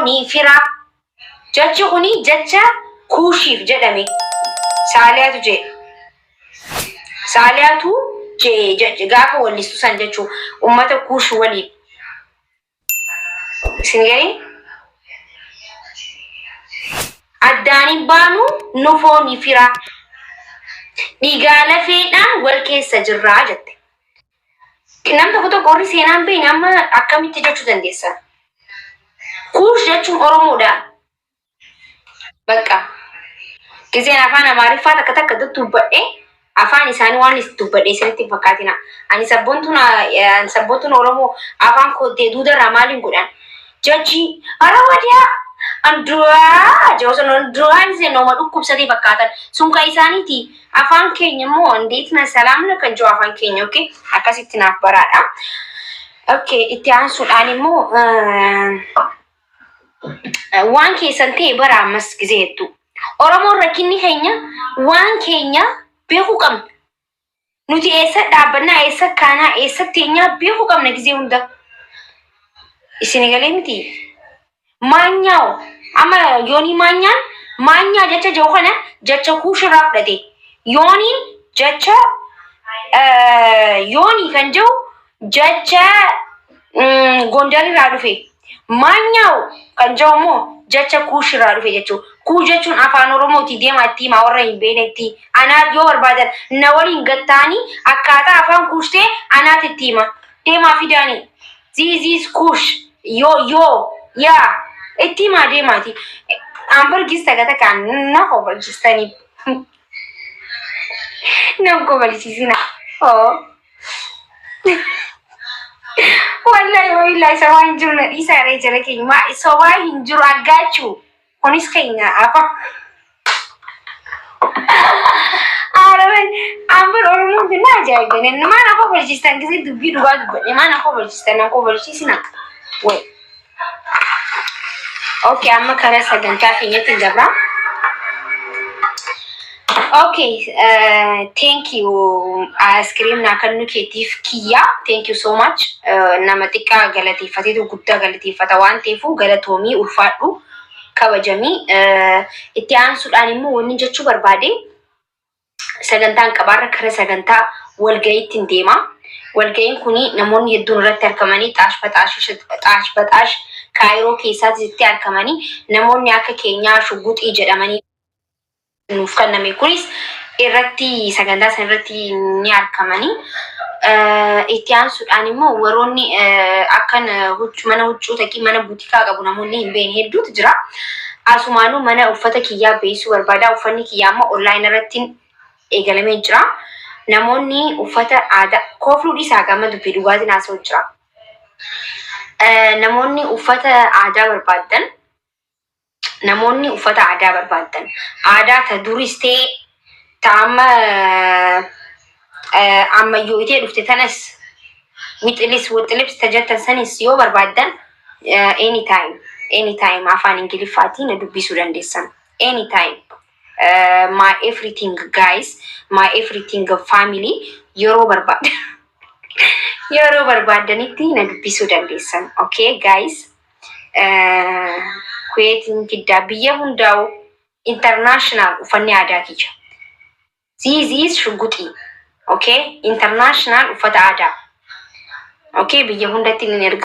ni fira. Jechi kuni jecha kuushiif jedhame. Saaliyaatu je gaafa wallistu san jechuu ummata kuushi waliin. Isin gari addaan baanu nufoo ni fira. Dhiigaa lafeedhaan wal keessa jirraa jette. Nam tokko qorri seenaan beekne amma akkamitti jechuu dandeessa? Kuush jechuun Oromoodha. Bakka giseen afaan Amaariffaa takka dubbadhe afaan isaanii waan itti dubbadhe isinitti fakkaatina. Ani sabboontuun Oromoo afaan kootee duudarraa maaliin godhan? Jechi Arawadiyaa Anduraa Jooson duraan nama dhukkubsatee fakkaatan sun kan isaaniiti. Afaan keenya immoo andeetna salaamna kan jiru afaan keenya okay akkasitti naaf baraadha. Okay itti aansuudhaan immoo waan keessan ta'e bara ammas gisee hedduu. Oromoon rakkinni keenya waan keenya beekuu qabna. Nuti eessa dhaabbannaa eessa kaanaa eessa teenyaa beekuu qabna gisee hunda. Isin galee miti. Maanyaaw amma yooni maanyaa jecha jiru kana jecha kuushirraa fudhate. Yooniin jecha yoonii kan jiru jecha Gondarirraa dhufe. Maanyaaw kan jiru immoo jecha kuushirraa dhufe jechuudha. Kuu jechuun afaan Oromooti deemaa itti himaa warra hin beeknetti. Anaat yoo barbaadan na waliin gattaanii akkaataa afaan kuushtee anaat itti hima. Deemaa fidaanii. Ziiziis kuush yoo yaa itti himaa deemaati. Ambargis tagata kan na kobalchistanii. Nam kobalchisina. Wallahi sabaa hin jiru na dhiisaa irree jala keenya. Sabaa hin jiru aggaachuu. Kunis keenya apa? Ambar Oromoon kun na ajaa'ibne. Mana kobalchistan gisee dubbii dhugaa dubbadhe. Mana kobalchistan na kobalchisina. Wait. Okay, amma karaa sagantaa keenyatti dabra. Okay, thank you. Ice cream na kan nukeetiif kiyya. Thank you so much. Nama xiqqaa galateeffateetu guddaa galateeffata waan ta'eefu galatoomii ulfaadhu kabajamii. Itti aansuudhaan immoo wanni jechuu barbaade sagantaan qabaarra karaa sagantaa walga'iitti hin deema. Walga'iin kuni namoonni hedduun irratti argamanii xaash Kaayiroo keessatti argamanii namoonni akka keenyaa Shuguxii jedhamanii nuuf kenname kunis irratti sagantaa san irratti ni argamanii. Itti aansuudhaan immoo warroonni akkan mana huccuu takii mana buutikaa qabu namoonni hin beekne hedduutu jira. Asumaanuu mana uffata kiyyaa beeksisuu barbaada. Uffanni kiyyaa immoo online irratti eegalamee jira. Namoonni uffata aadaa koofluu dhiisaa gama dubbii dhugaatiin haasa'u jira. Namoonni uffata aadaa barbaadan aadaa ta duris ta'e ta ammayyoo itee dhufte tanas wixilibs tajattan sanis yoo barbaadan anytime afaan Ingiliffaatiin na dubbisuu dandeessan. Anytime. My everything guys, my everything family yeroo barbaadanitti na dubbisuu dandeessan. Okay guys. Kuweetiin fiddaa biyya hundaa'u international uffanni aadaa kiyya. Ziiziis Shuguxii. Okay, international uffata aadaa. Okay, biyya hundatti ni erga.